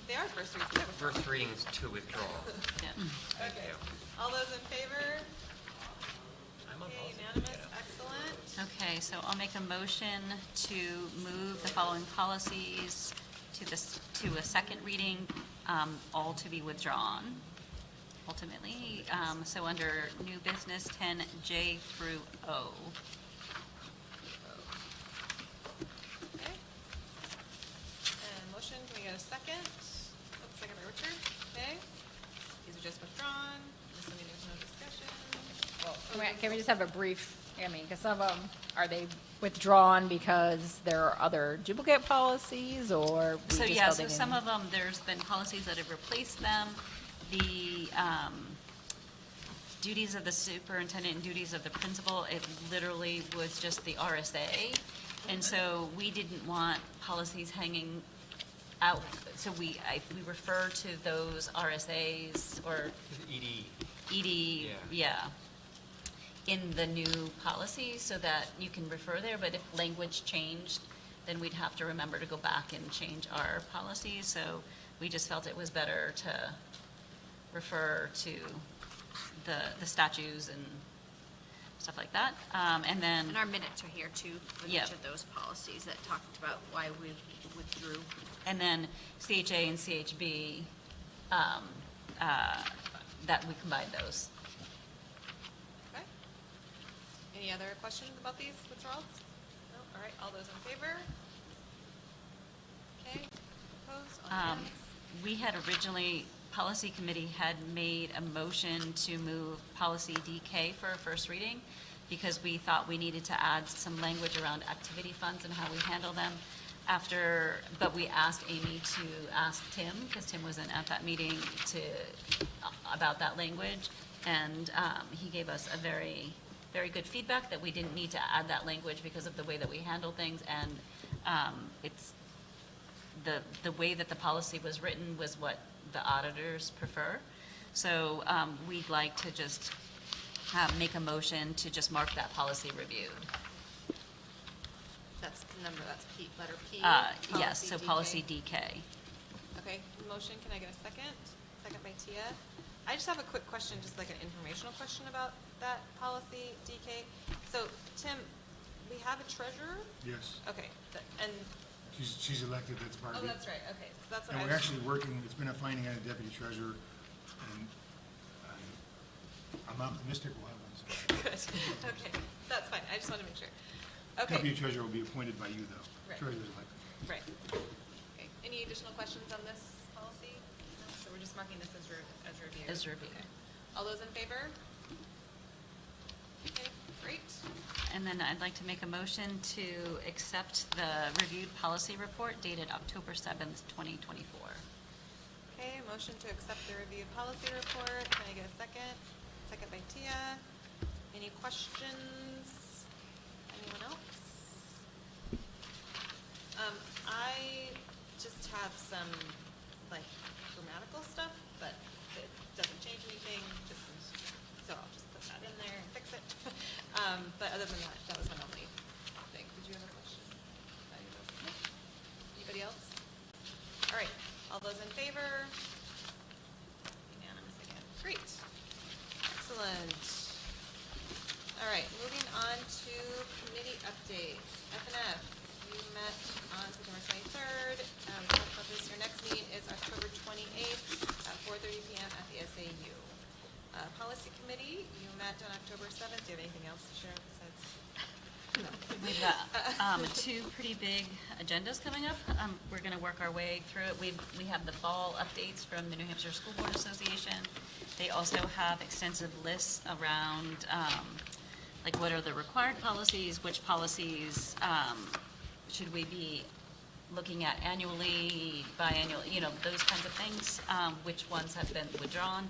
they are first readings. Yeah, we're- First reading's to withdraw. Yeah. Thank Okay, you. all those in favor? I'm on Okay, policy. unanimous, Yeah. excellent. Okay, so I'll make a motion to move the following policies to a second reading, all to be withdrawn. ultimately. So under new business 10J through O. Okay. And motion, can we get a second? Oops, second by Richard. Okay. These are just withdrawn. I'm assuming there's no discussion. Can we just have a brief, because some of them, are they withdrawn because there are other duplicate policies, or? we So just yeah, felt so they some didn't- of them, there's been policies that have replaced them. The duties of the superintendent and duties of the principal, it literally was just the RSA. And so we didn't want policies hanging out, so we refer to those RSAs or ED. ED, yeah, in the new policy so that you can refer there, but if language changed, then we'd have to remember to go back and change our policies. So we just felt it was better to refer to the statutes and stuff like that. And then. And our minutes are here too, with Yep. each of those policies that talked about why we withdrew. And then CHA and CHB, that we combined those. Okay. Any other questions about these withdrawals? No? All right, all those in favor? Okay, opposed, on hands? We had originally, policy committee had made a motion to move policy DK for a first reading because we thought we needed to add some language around activity funds and how we handle them but we asked Amy to ask Tim, because Tim wasn't at that meeting, about that language. And he gave us a very, very good feedback that we didn't need to add that language because of the way that we handle things. And it's, the way that the policy was written was what the auditors prefer. So we'd like to just make a motion to just mark that policy reviewed. That's the number, that's P, letter P? Yes, so DK. policy DK. Okay, motion, can I get a second? Second by Tia. I just have a quick question, just like an informational question about that policy DK. So, Tim, we have a treasurer? Yes, Okay, and, she's elected, that's part oh, of it. that's right, okay, so that's what And I we're was. actually working, it's been a finding on a deputy treasurer, and I'm optimistic we'll have one soon. Good, okay, that's fine, I just want to make sure. Okay, Deputy treasurer will be appointed by you, though. Right. Treasurer's elected. right. Okay, any additional questions on this policy? No? So we're just marking this as reviewed? As reviewed. Okay. All those in favor? Okay, great. And then I'd like to make a motion to accept the reviewed policy report dated October 7th, 2024. Okay, motion to accept the reviewed policy report. Can I get a second? Second by Tia. Any questions? Anyone else? I just have some, like, grammatical stuff, but it doesn't change anything, so I'll just put that in there and fix it. But other than that, that was my only thing. Did you have a question? No? Anybody else? All right, all those in favor? Unanimous again. Great. Excellent. All right, moving on to committee updates. FNF, you met on September 23rd. We talked about this. Your next meeting is October 28th at 4:30 p.m. at the SAU. Policy committee, you met on October 7th. Do you have anything else to share besides? No. We've got two pretty big agendas coming up. We're going to work our way through it. We have the fall updates from the New Hampshire School Board Association. They also have extensive lists around like what are the required policies, which policies should we be looking at annually, biannually, those kinds of things, which ones have been withdrawn.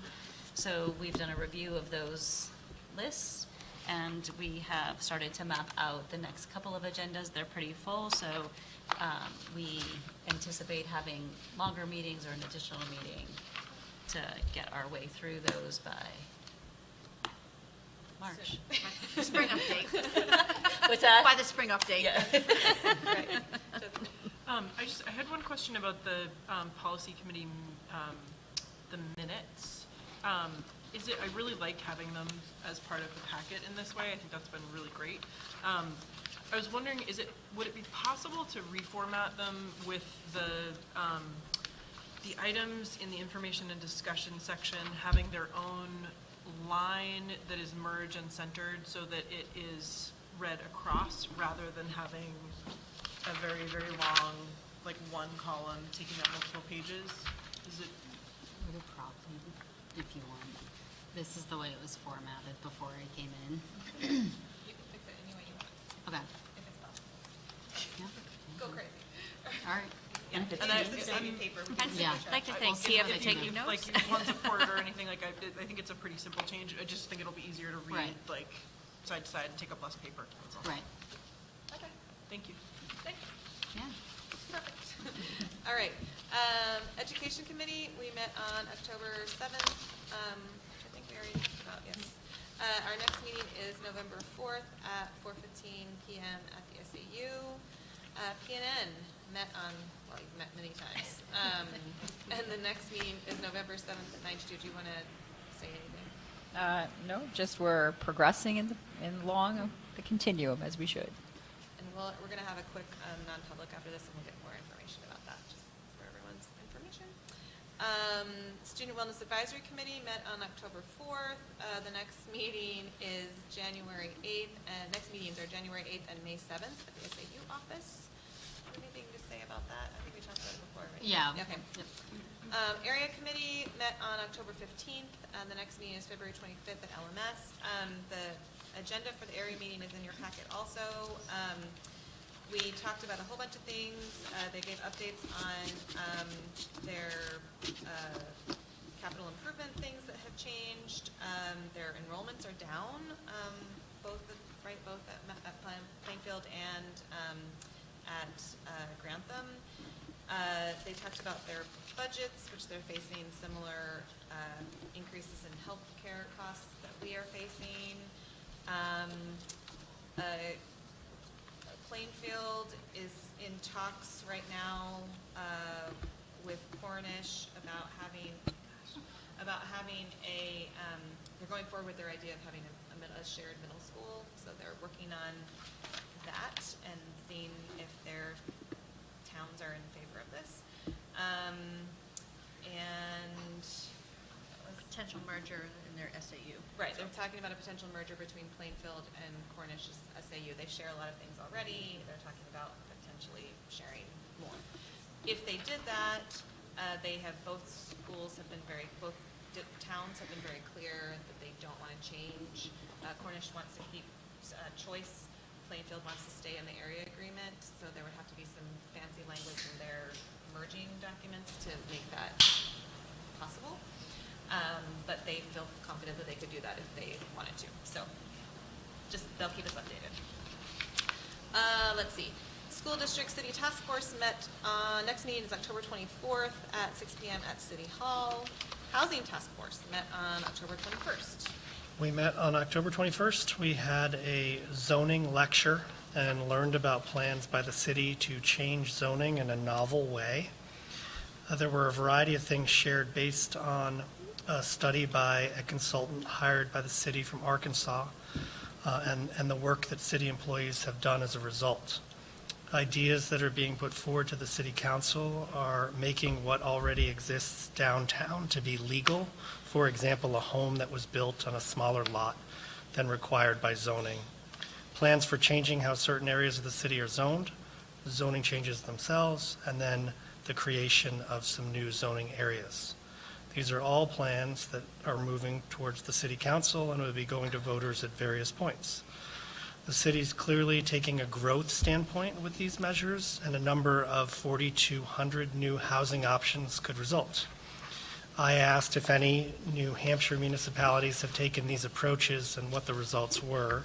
So we've done a review of those lists, and we have started to map out the next couple of agendas. They're pretty full, so we anticipate having longer meetings or an additional meeting to get our way through those by March. Spring update. What's that? By the spring update. Yeah. Right. I had one question about the policy committee, the minutes. I really like having them as part of the packet in this way. I think that's been really great. I was wondering, would it be possible to reformat them with the the items in the information and discussion section having their own line that is merged and centered so that it is read across rather than having a very, very long, like one column taking up multiple pages. Is it? Would have probably, if you want. This is the way it was formatted before I came in. You can fix it any way you want, Okay. if it's possible. Yeah. Go crazy. All right. And Yeah. I'd like to thank Tia for taking notes. Like, if you want support or anything, like, I think it's a pretty simple change. I just think it'll be easier to read, Right. like, side to side and take up less paper. That's all. Right. Okay, Thank you. thanks. Yeah. Perfect. All right. Education Committee, we met on October 7th, which I think we already talked about, yes. Our next meeting is November 4th at 4:15 PM at the SAU. PNN met on, well, you've met many times. And the next meeting is November 7th at 9:00. Do you want to say anything? No, just we're progressing along the continuum as we should. And we're going to have a quick non-public after this, and we'll get more information about that, just for everyone's information. Student Wellness Advisory Committee met on October 4th. The next meeting is January 8th, and next meetings are January 8th and May 7th at the SAU office. Anything to say about that? I think we talked about it before, right? Yeah. Okay. Yep. Area Committee met on October 15th, and the next meeting is February 25th at LMS. The agenda for the area meeting is in your packet also. We talked about a whole bunch of things. They gave updates on their capital improvement things that have changed. Their enrollments are down, both at Plainfield and at Grantham. They talked about their budgets, which they're facing similar increases in healthcare costs that we are facing. Plainfield is in talks right now with Cornish about having a, they're going forward with their idea of having a shared middle school. So they're working on that and seeing if their towns are in favor of this. And Potential merger in their SAU. right, they're talking about a potential merger between Plainfield and Cornish's SAU. They share a lot of things already. They're talking about potentially sharing more. If they did that, both towns have been very clear that they don't want to change. Cornish wants to keep choice. Plainfield wants to stay in the area agreement, so there would have to be some fancy language in their merging documents to make that possible. But they feel confident that they could do that if they wanted to. So they'll keep us updated. Let's see. School District City Task Force met, next meeting is October 24th at 6 p.m. at City Hall. Housing Task Force met on October 21st. We met on October 21st. We had a zoning lecture and learned about plans by the city to change zoning in a novel way. There were a variety of things shared based on a study by a consultant hired by the city from Arkansas and the work that city employees have done as a result. Ideas that are being put forward to the city council are making what already exists downtown to be legal. For example, a home that was built on a smaller lot than required by zoning. Plans for changing how certain areas of the city are zoned, zoning changes themselves, and then the creation of some new zoning areas. These are all plans that are moving towards the city council and will be going to voters at various points. The city's clearly taking a growth standpoint with these measures, and a number of 4,200 new housing options could result. I asked if any New Hampshire municipalities have taken these approaches and what the results were.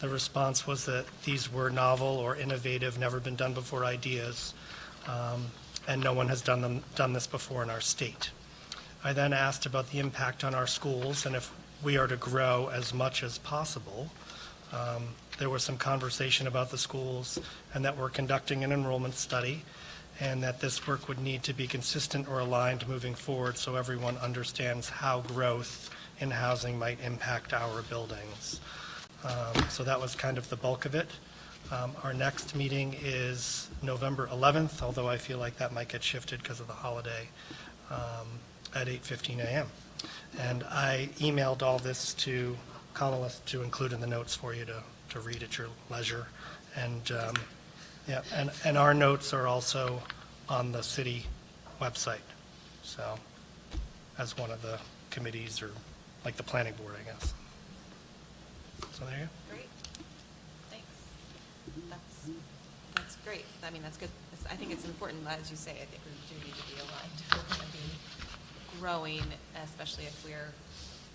The response was that these were novel or innovative, never been done before ideas, and no one has done this before in our state. I then asked about the impact on our schools and if we are to grow as much as possible. There was some conversation about the schools and that we're conducting an enrollment study and that this work would need to be consistent or aligned moving forward so everyone understands how growth in housing might impact our buildings. So that was kind of the bulk of it. Our next meeting is November 11th, although I feel like that might get shifted because of the holiday. at 8:15 a.m. And I emailed all this to Kamala to include in the notes for you to read at your leisure. And, yeah, and our notes are also on the city website, so, as one of the committees, or like the planning board, I guess. So there you go. Great, thanks. That's great. I mean, that's good. I think it's important, as you say, I think we do need to be aligned. We're going to be growing, especially if we're,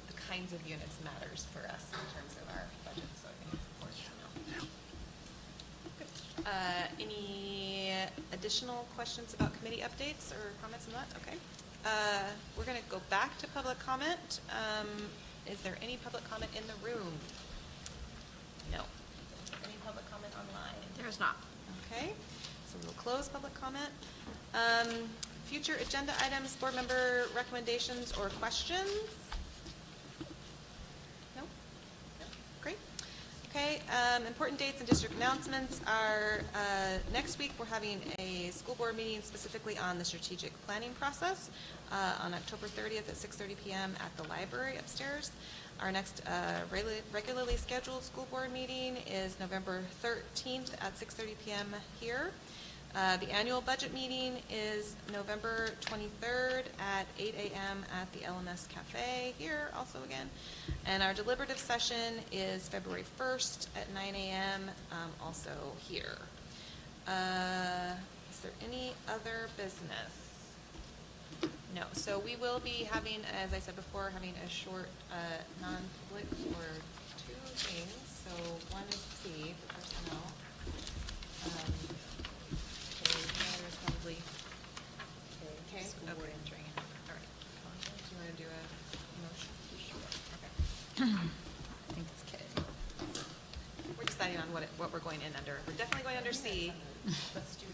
the kinds of units matters for us in terms of our budget, so I think it's important to know. Good. Any additional questions about committee updates or comments on that? Okay. We're going to go back to public comment. Is there any public comment in the room? No. Any public comment online? There is not. Okay, so we'll close public comment. Future agenda items, board member recommendations or questions? No? No? Great. Okay, important dates and district announcements are, next week we're having a school board meeting specifically on the strategic planning process on October 30th at 6:30 p.m. at the library upstairs. Our next regularly scheduled school board meeting is November 13th at 6:30 p.m. here. The annual budget meeting is November 23rd at 8 a.m. at the LMS Cafe here also again. And our deliberative session is February 1st at 9 a.m. Also here. Is there any other business? No. So we will be having, as I said before, having a short non-public for two things. So one is C for personnel. There's probably okay. School board entering. All right. Do you want to do a motion? Sure. Okay. I think it's K. We're deciding on what we're going in under. We're definitely going under C. Let's do.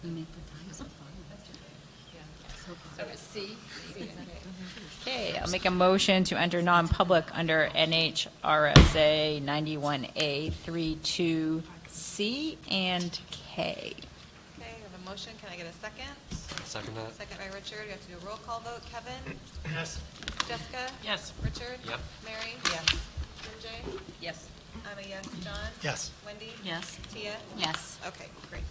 We make the times of So it's C. Okay, I'll make a motion to enter non-public under NHRSA 91A 32C and K. Okay, we have a motion. Can I get a second? Second that? Second by Richard. We have to do a roll call vote. Kevin? Yes. Jessica? Yes. Richard? Yep. Mary? Yes. MJ? Yes. I'm a yes. John? Yes. Wendy? Yes. Tia? Yes. Okay, great.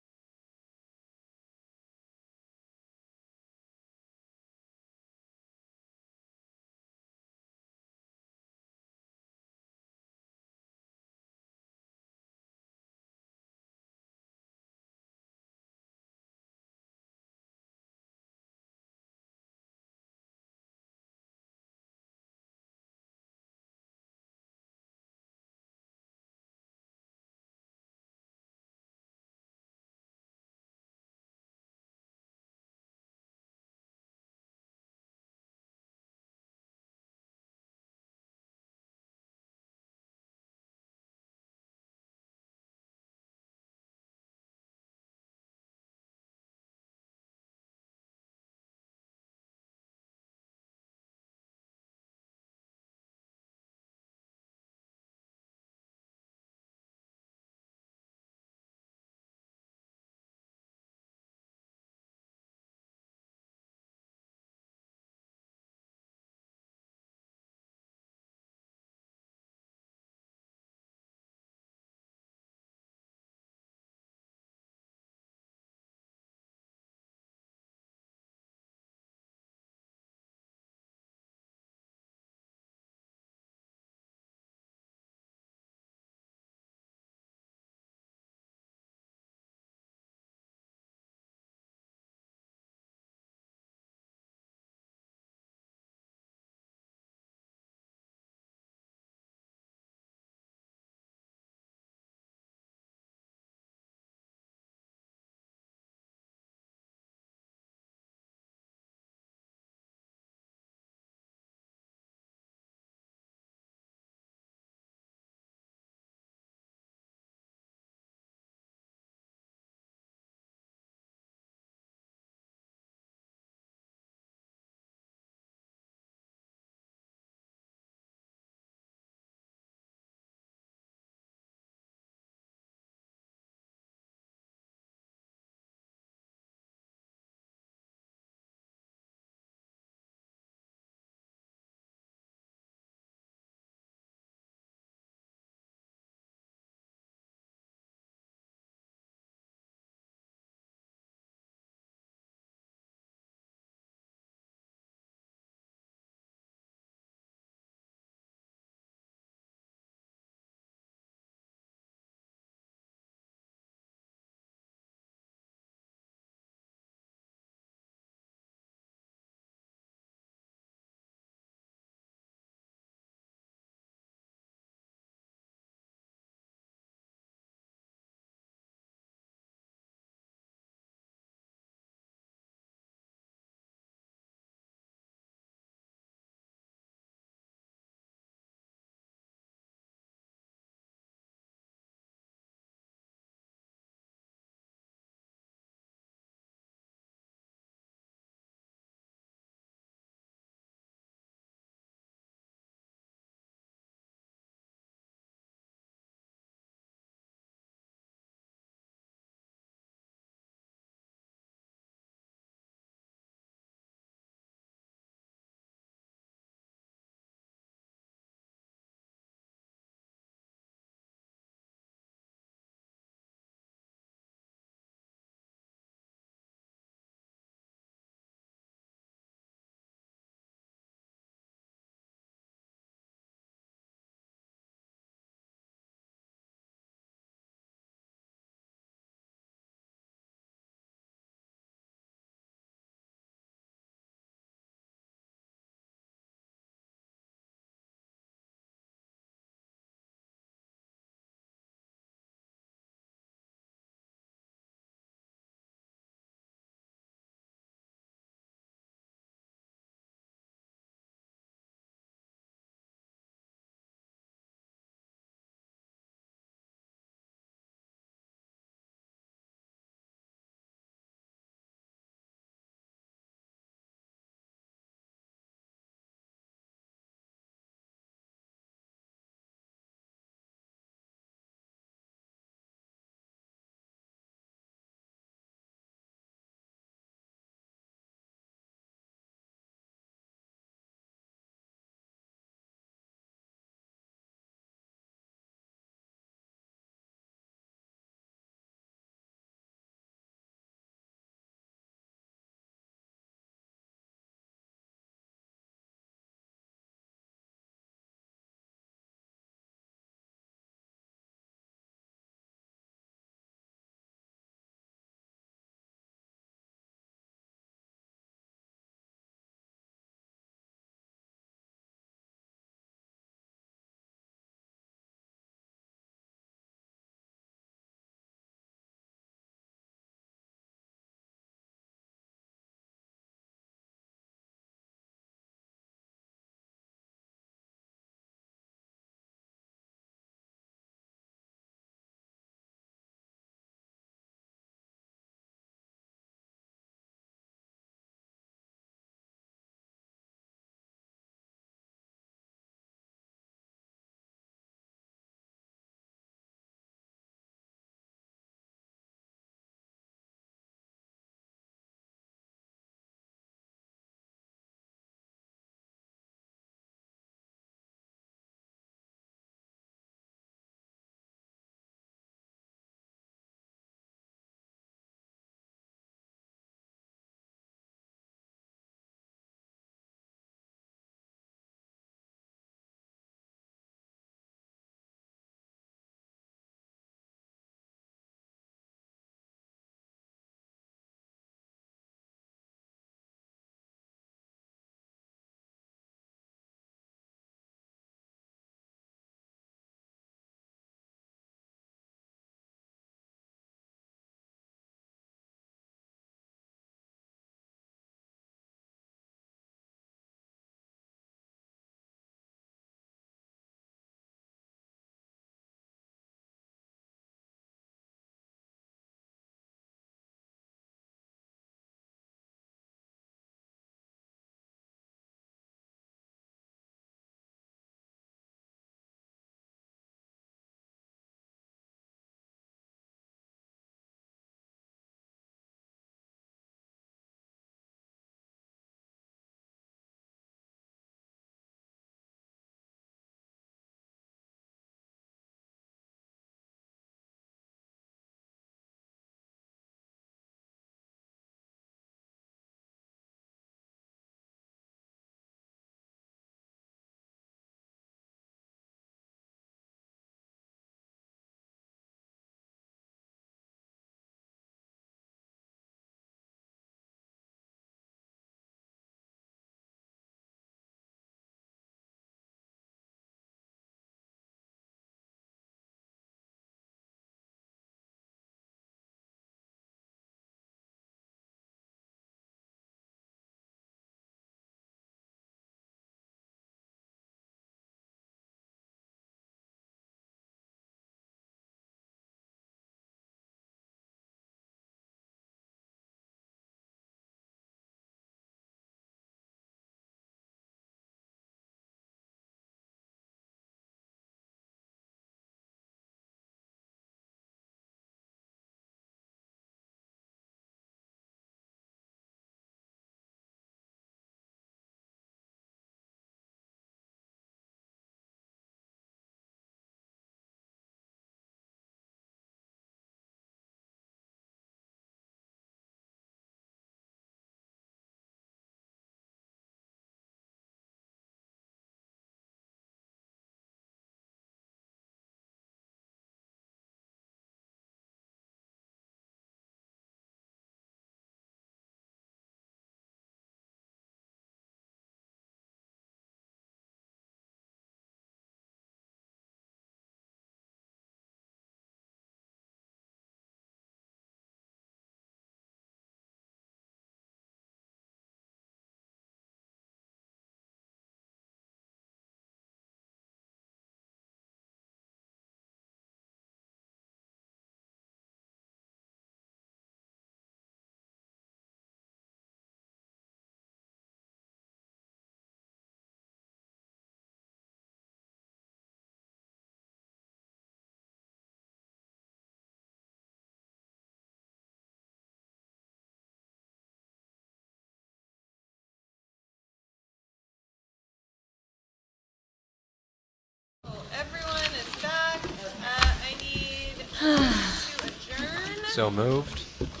So moved.